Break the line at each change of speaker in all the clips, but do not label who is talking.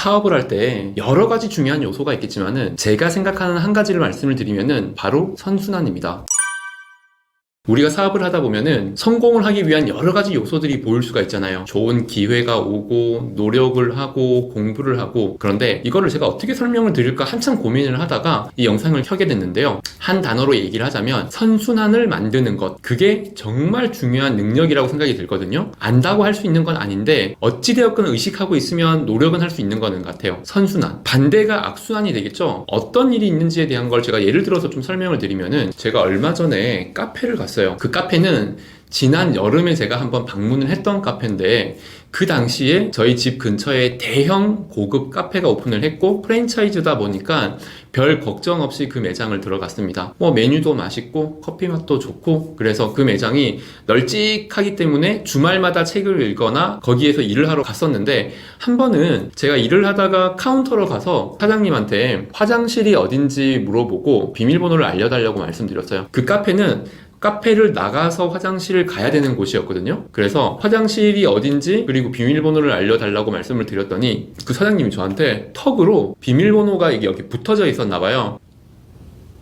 사업을 할 때 여러 가지 중요한 요소가 있겠지만은 제가 생각하는 한 가지를 말씀을 드리면은 바로 선순환입니다. 우리가 사업을 하다 보면은 성공을 하기 위한 여러 가지 요소들이 보일 수가 있잖아요. 좋은 기회가 오고 노력을 하고 공부를 하고, 그런데 이거를 제가 어떻게 설명을 드릴까 한참 고민을 하다가 이 영상을 켜게 됐는데요. 한 단어로 얘기를 하자면 선순환을 만드는 것, 그게 정말 중요한 능력이라고 생각이 들거든요. 안다고 할 수 있는 건 아닌데 어찌되었건 의식하고 있으면 노력은 할 수 있는 거는 같아요. 선순환, 반대가 악순환이 되겠죠. 어떤 일이 있는지에 대한 걸 제가 예를 들어서 좀 설명을 드리면은, 제가 얼마 전에 카페를 갔어요. 그 카페는 지난 여름에 제가 한번 방문을 했던 카페인데, 그 당시에 저희 집 근처에 대형 고급 카페가 오픈을 했고 프랜차이즈다 보니까 별 걱정 없이 그 매장을 들어갔습니다. 메뉴도 맛있고 커피 맛도 좋고, 그래서 그 매장이 널찍하기 때문에 주말마다 책을 읽거나 거기에서 일을 하러 갔었는데, 한 번은 제가 일을 하다가 카운터로 가서 사장님한테 화장실이 어딘지 물어보고 비밀번호를 알려달라고 말씀드렸어요. 그 카페를 나가서 화장실을 가야 되는 곳이었거든요. 그래서 화장실이 어딘지 그리고 비밀번호를 알려달라고 말씀을 드렸더니 그 사장님이 저한테 턱으로 비밀번호가 여기 붙어져 있었나 봐요.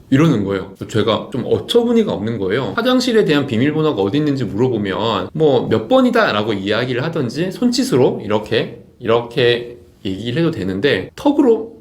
이러는 거예요. 제가 좀 어처구니가 없는 거예요. 화장실에 대한 비밀번호가 어디 있는지 물어보면 몇 번이다 라고 이야기를 하든지 손짓으로 이렇게 얘기를 해도 되는데, 턱으로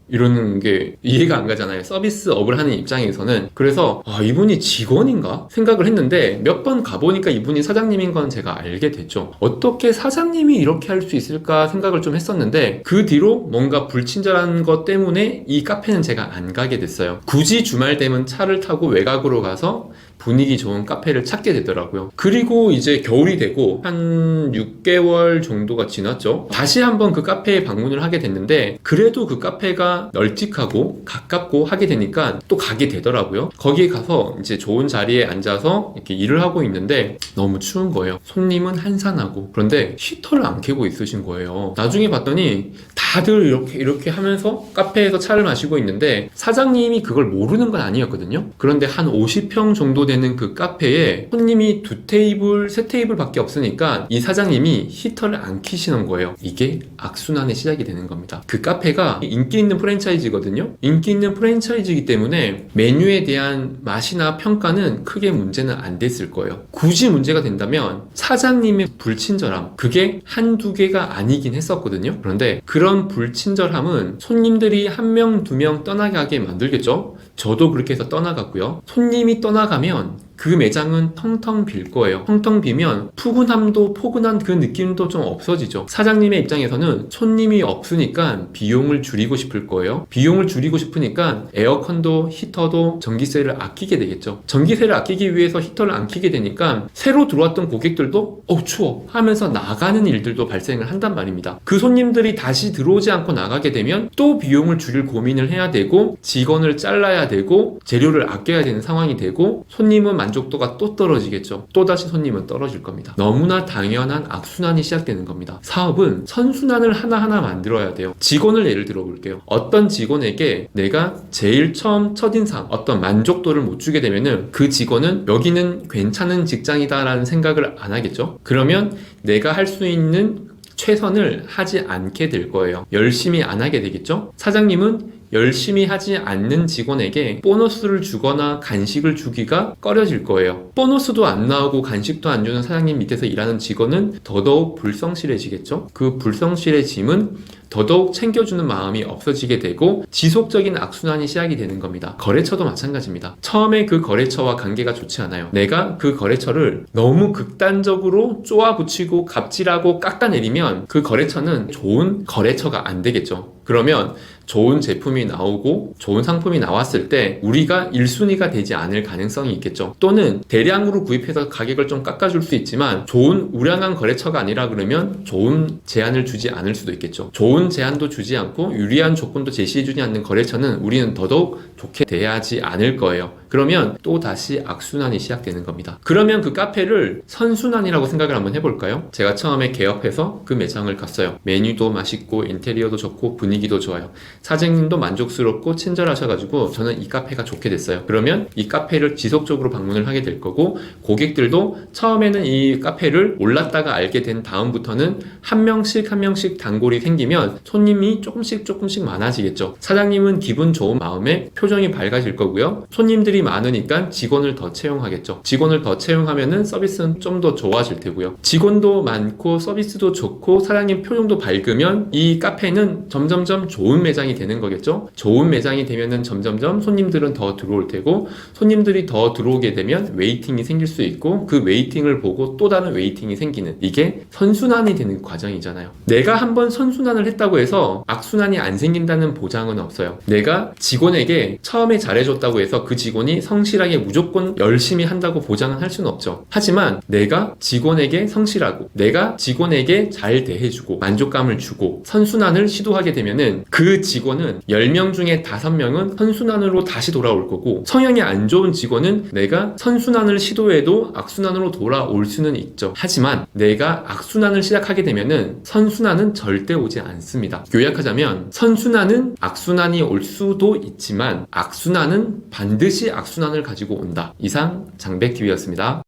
이러는 게 이해가 안 가잖아요. 서비스업을 하는 입장에서는. 그래서 이분이 직원인가 생각을 했는데, 몇 번 가보니까 이분이 사장님인 건 제가 알게 됐죠. 어떻게 사장님이 이렇게 할 수 있을까 생각을 좀 했었는데, 그 뒤로 뭔가 불친절한 것 때문에 이 카페는 제가 안 가게 됐어요. 굳이 주말 되면 차를 타고 외곽으로 가서 분위기 좋은 카페를 찾게 되더라고요. 그리고 이제 겨울이 되고 한 6개월 정도가 지났죠. 다시 한번 그 카페에 방문을 하게 됐는데, 그래도 그 카페가 널찍하고 가깝고 하게 되니까 또 가게 되더라고요. 거기에 가서 이제 좋은 자리에 앉아서 이렇게 일을 하고 있는데 너무 추운 거예요. 손님은 한산하고, 그런데 히터를 안 켜고 있으신 거예요. 나중에 봤더니 다들 이렇게 하면서 카페에서 차를 마시고 있는데, 사장님이 그걸 모르는 건 아니었거든요. 그런데 한 50평 정도 되는 그 카페에 손님이 2테이블, 3테이블 밖에 없으니까 이 사장님이 히터를 안 켜시는 거예요. 이게 악순환의 시작이 되는 겁니다. 그 카페가 인기 있는 프랜차이즈거든요. 인기 있는 프랜차이즈이기 때문에 메뉴에 대한 맛이나 평가는 크게 문제는 안 됐을 거예요. 굳이 문제가 된다면 사장님의 불친절함, 그게 한두 개가 아니긴 했었거든요. 그런데 그런 불친절함은 손님들이 1명, 2명 떠나가게 만들겠죠. 저도 그렇게 해서 떠나갔고요. 손님이 떠나가면 그 매장은 텅텅 빌 거예요. 텅텅 비면 포근한 그 느낌도 좀 없어지죠. 사장님의 입장에서는 손님이 없으니까 비용을 줄이고 싶을 거예요. 비용을 줄이고 싶으니까 에어컨도 히터도 전기세를 아끼게 되겠죠. 전기세를 아끼기 위해서 히터를 안 켜게 되니까 새로 들어왔던 고객들도 추워 하면서 나가는 일들도 발생을 한단 말입니다. 그 손님들이 다시 들어오지 않고 나가게 되면 또 비용을 줄일 고민을 해야 되고, 직원을 잘라야 되고, 재료를 아껴야 되는 상황이 되고, 손님은 만족도가 또 떨어지겠죠. 또다시 손님은 떨어질 겁니다. 너무나 당연한 악순환이 시작되는 겁니다. 사업은 선순환을 하나하나 만들어야 돼요. 직원을 예를 들어 볼게요. 어떤 직원에게 내가 제일 처음 첫인상, 어떤 만족도를 못 주게 되면은 그 직원은 여기는 괜찮은 직장이다 라는 생각을 안 하겠죠. 그러면 내가 할 수 있는 최선을 하지 않게 될 거예요. 열심히 안 하게 되겠죠. 사장님은 열심히 하지 않는 직원에게 보너스를 주거나 간식을 주기가 꺼려질 거예요. 보너스도 안 나오고 간식도 안 주는 사장님 밑에서 일하는 직원은 더더욱 불성실해지겠죠. 그 불성실해짐은 더더욱 챙겨주는 마음이 없어지게 되고 지속적인 악순환이 시작이 되는 겁니다. 거래처도 마찬가지입니다. 처음에 그 거래처와 관계가 좋지 않아요. 내가 그 거래처를 너무 극단적으로 쪼아붙이고 갑질하고 깎아내리면 그 거래처는 좋은 거래처가 안 되겠죠. 그러면 좋은 제품이 나오고 좋은 상품이 나왔을 때 우리가 1순위가 되지 않을 가능성이 있겠죠. 또는 대량으로 구입해서 가격을 좀 깎아줄 수 있지만 좋은 우량한 거래처가 아니라 그러면 좋은 제한을 주지 않을 수도 있겠죠. 좋은 제한도 주지 않고 유리한 조건도 제시해주지 않는 거래처는 우리는 더더욱 좋게 대하지 않을 거예요. 그러면 또 다시 악순환이 시작되는 겁니다. 그러면 그 카페를 선순환이라고 생각을 한번 해볼까요? 제가 처음에 개업해서 그 매장을 갔어요. 메뉴도 맛있고 인테리어도 좋고 분위기도 좋아요. 사장님도 만족스럽고 친절하셔가지고 저는 이 카페가 좋게 됐어요. 그러면 이 카페를 지속적으로 방문을 하게 될 거고, 고객들도 처음에는 이 카페를 올랐다가 알게 된 다음부터는 한 명씩 한 명씩 단골이 생기면 손님이 조금씩 많아지겠죠. 사장님은 기분 좋은 마음에 표정이 밝아질 거고요. 손님들이 많으니까 직원을 더 채용하겠죠. 직원을 더 채용하면은 서비스는 좀 더 좋아질 테고요. 직원도 많고 서비스도 좋고 사장님 표정도 밝으면 이 카페는 점점점 좋은 매장이 되는 거겠죠. 좋은 매장이 되면은 점점점 손님들은 더 들어올 테고, 손님들이 더 들어오게 되면 웨이팅이 생길 수 있고, 그 웨이팅을 보고 또 다른 웨이팅이 생기는, 이게 선순환이 되는 과정이잖아요. 내가 한번 선순환을 했다고 해서 악순환이 안 생긴다는 보장은 없어요. 내가 직원에게 처음에 잘해줬다고 해서 그 직원이 성실하게 무조건 열심히 한다고 보장은 할 수는 없죠. 하지만 내가 직원에게 성실하고 내가 직원에게 잘 대해주고 만족감을 주고 선순환을 시도하게 되면은 그 직원은 10명 중에 5명은 선순환으로 다시 돌아올 거고, 성향이 안 좋은 직원은 내가 선순환을 시도해도 악순환으로 돌아올 수는 있죠. 하지만 내가 악순환을 시작하게 되면은 선순환은 절대 오지 않습니다. 요약하자면 선순환은 악순환이 올 수도 있지만 악순환은 반드시 악순환을 가지고 온다. 이상 장백TV였습니다.